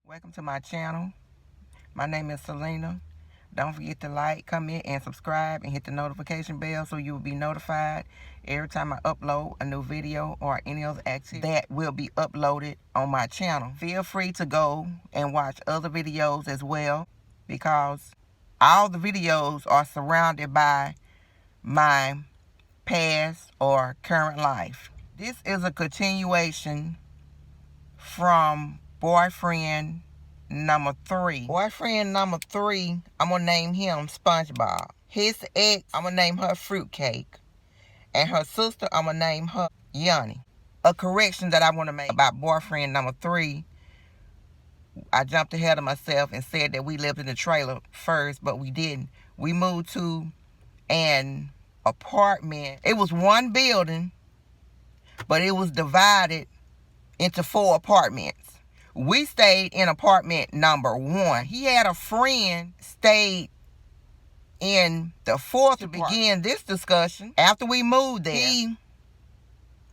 Welcome to my channel. My name is Selena. Don't forget to like, comment, and subscribe, and hit the notification bell so you will be notified every time I upload a new video or any other activity that will be uploaded on my channel. Feel free to go and watch other videos as well, because all the videos are surrounded by my past or current life. This is a continuation from boyfriend number 3. Boyfriend number 3, I'm gonna name him SpongeBob. His ex, I'm gonna name her Fruitcake. And her sister, I'm gonna name her Yanni. A correction that I want to make about boyfriend number 3. I jumped ahead of myself and said that we lived in the trailer first, but we didn't. We moved to an apartment. It was one building, but it was divided into 4 apartments. We stayed in apartment number 1. He had a friend stayed in the 4th. To begin this discussion, after we moved there, he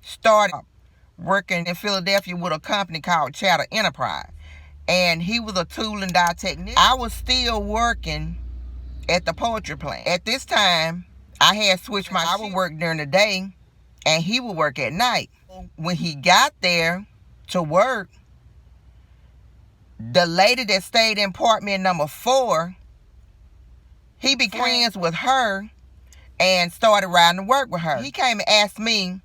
started working in Philadelphia with a company called Chatter Enterprise. And he was a tool and die technician. I was still working at the poultry plant. At this time, I had switched I would work during the day and he would work at night. When he got there to work, the lady that stayed in apartment number 4, he became friends with her and started riding to work with her. He came and asked me,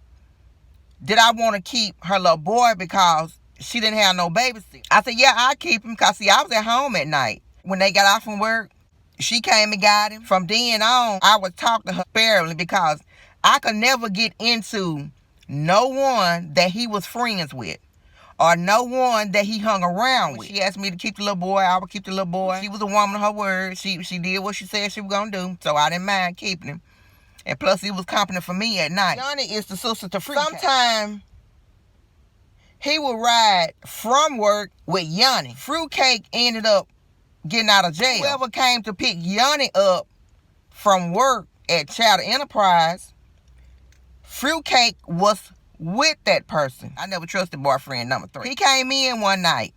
did I want to keep her little boy because she didn't have no babysitter. I said, yeah, I'll keep him, because see, I was at home at night. When they got off from work, she came and got him. From then on, I would talk to her sparingly, because I could never get into no one that he was friends with, or no one that he hung around with. She asked me to keep the little boy, I would keep the little boy. She was a woman of her word. She did what she said she was going to do, so I didn't mind keeping him. And plus, he was company for me at night. Johnny is the sister to Fruitcake. Sometimes he would ride from work with Yanni. Fruitcake ended up getting out of jail. Whoever came to pick Yanni up from work at Chatter Enterprise, Fruitcake was with that person. I never trusted boyfriend number 3. He came in one night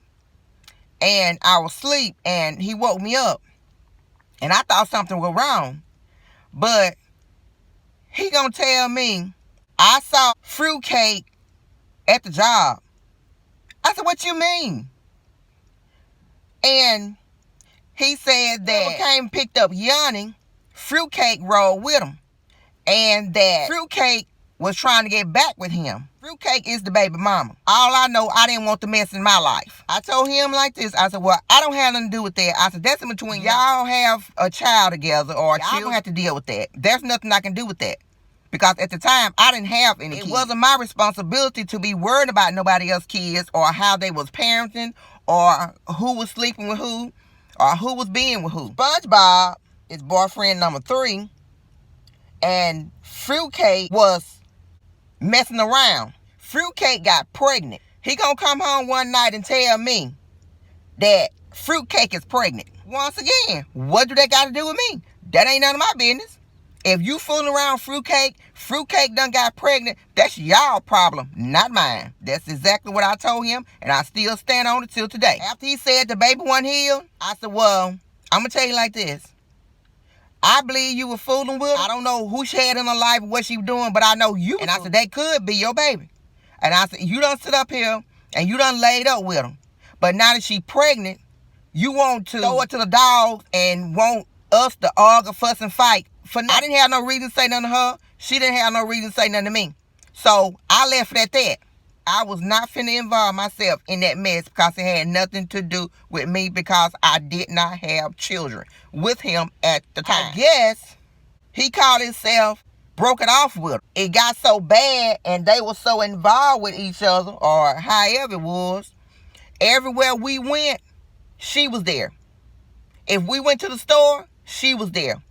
and I was asleep and he woke me up and I thought something was wrong. But he gonna tell me, I saw Fruitcake at the job. I said, what you mean? And he said that when came and picked up Yanni, Fruitcake rode with him, and that Fruitcake was trying to get back with him. Fruitcake is the baby mama. All I know, I didn't want the mess in my life. I told him like this. I said, well, I don't have nothing to do with that. I said, that's in between y'all have a child together, or y'all don't have to deal with that. There's nothing I can do with that. Because at the time, I didn't have any kids. It wasn't my responsibility to be worried about nobody else's kids, or how they was parenting, or who was sleeping with who, or who was being with who. SpongeBob is boyfriend number 3, and Fruitcake was messing around. Fruitcake got pregnant. He gonna come home one night and tell me that Fruitcake is pregnant. Once again, what do that got to do with me? That ain't none of my business. If you fooling around Fruitcake done got pregnant, that's y'all problem, not mine. That's exactly what I told him, and I still stand on it till today. After he said the baby wasn't healed, I said, well, I'm going to tell you like this. I believe you were fooling with her. I don't know who she had in her life or what she was doing, but I know you. And I said, they could be your baby. And I said, you done sit up here and you done laid up with them. But now that she pregnant, you want to throw it to the dogs and want us to argue, fuss, and fight. I didn't have no reason to say nothing to her. She didn't have no reason to say nothing to me. So I left it at that. I was not finna involve myself in that mess, because it had nothing to do with me, because I did not have children with him at the time. I guess he called himself broke it off with her. It got so bad and they were so involved with each other, or however it was, everywhere we went, she was there. If we went to the store, she was there.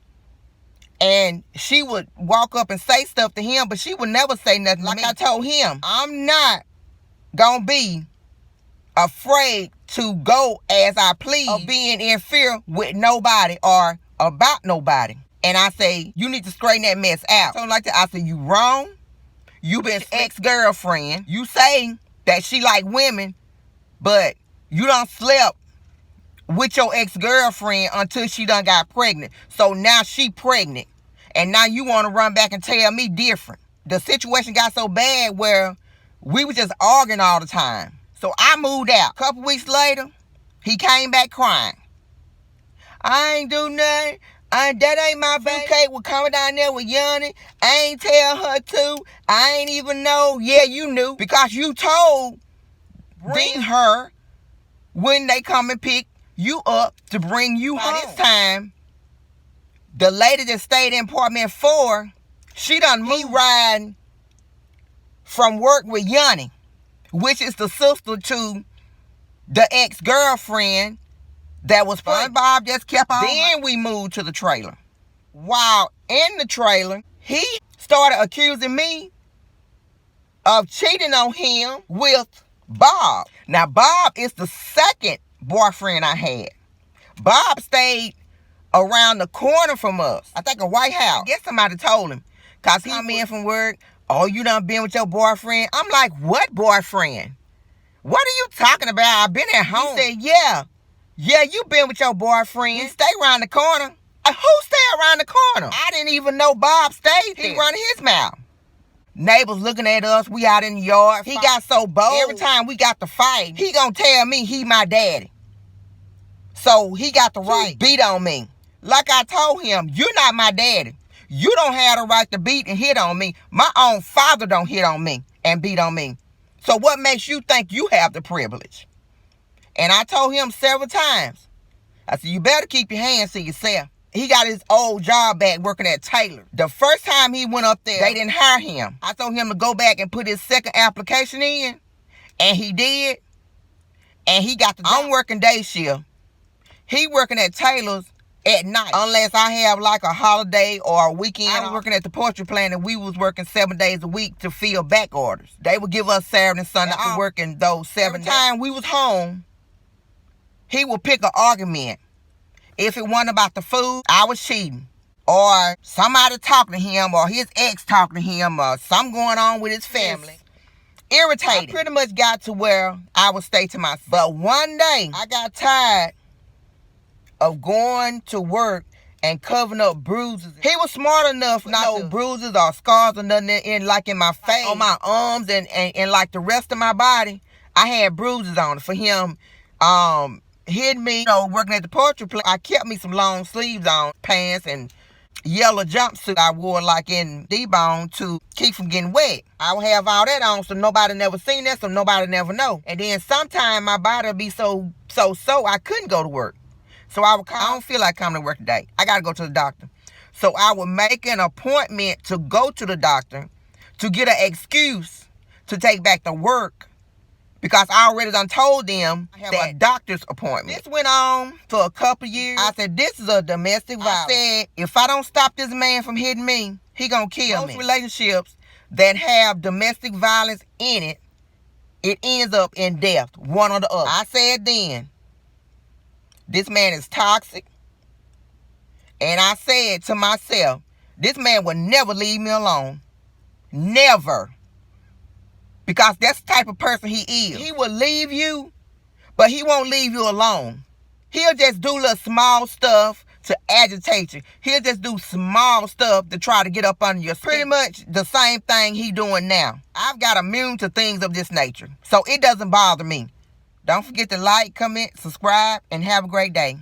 And she would walk up and say stuff to him, but she would never say nothing to me. I told him, I'm not gonna be afraid to go as I please, or being in fear with nobody or about nobody. And I say, you need to straighten that mess out. So like that, I said, you wrong. You been ex-girlfriend. You say that she like women, but you done slept with your ex-girlfriend until she done got pregnant. So now she pregnant. And now you want to run back and tell me different. The situation got so bad where we were just arguing all the time. So I moved out. A couple weeks later, he came back crying. I ain't do nothing. That ain't my baby. Fruitcake was coming down there with Yanni. I ain't tell her to. I ain't even know. Yeah, you knew. Because you told her when they come and pick you up to bring you home. By this time, the lady that stayed in apartment 4, she done moved riding from work with Yanni, which is the sister to the ex-girlfriend that was fun. Bob just kept on. Then we moved to the trailer. While in the trailer, he started accusing me of cheating on him with Bob. Now, Bob is the second boyfriend I had. Bob stayed around the corner from us. I think a White House. I guess somebody told him. Because he come in from work. Oh, you done been with your boyfriend? I'm like, what boyfriend? What are you talking about? I've been at home. He said, yeah. Yeah, you been with your boyfriend. He stay around the corner. Who stay around the corner? I didn't even know Bob stayed there. He running his mouth. Neighbors looking at us. We out in the yard. He got so bold. Every time we got to fight, he gonna tell me he my daddy. So he got the right to beat on me. Like I told him, you're not my daddy. You don't have the right to beat and hit on me. My own father don't hit on me and beat on me. So what makes you think you have the privilege? And I told him several times. I said, you better keep your hands to yourself. He got his old job back working at Taylor. The first time he went up there, they didn't hire him. I told him to go back and put his second application in. And he did. And he got the job. I'm working day shift. He working at Taylor's at night. Unless I have like a holiday or a weekend. I was working at the poultry plant and we was working 7 days a week to fill back orders. They would give us Saturday and Sunday to working those 7 days. Every time we was home, he would pick an argument. If it wasn't about the food, I was cheating. Or somebody talking to him, or his ex talking to him, or something going on with his family. Irritated. I pretty much got to where I would stay to myself. But one day, I got tired of going to work and covering up bruises. He was smart enough not to bruises or scars or nothing in my face, on my arms, and like the rest of my body. I had bruises on it for him. Hit me, working at the poultry plant. I kept me some long sleeves on, pants and yellow jumpsuit I wore like in D-Bone to keep from getting wet. I would have all that on so nobody never seen that, so nobody never know. And then sometime my body would be so I couldn't go to work. So I don't feel like coming to work today. I got to go to the doctor. So I would make an appointment to go to the doctor to get an excuse to take back to work. Because I already done told them I have a doctor's appointment. This went on for a couple years. I said, this is a domestic violence. I said, if I don't stop this man from hitting me, he gonna kill me. Most relationships that have domestic violence in it, it ends up in death, one or the other. I said then, this man is toxic. And I said to myself, this man will never leave me alone. Never. Because that's the type of person he is. He will leave you, but he won't leave you alone. He'll just do little small stuff to agitate you. He'll just do small stuff to try to get up under your skin. Pretty much the same thing he doing now. I've got immune to things of this nature, so it doesn't bother me. Don't forget to like, comment, subscribe, and have a great day.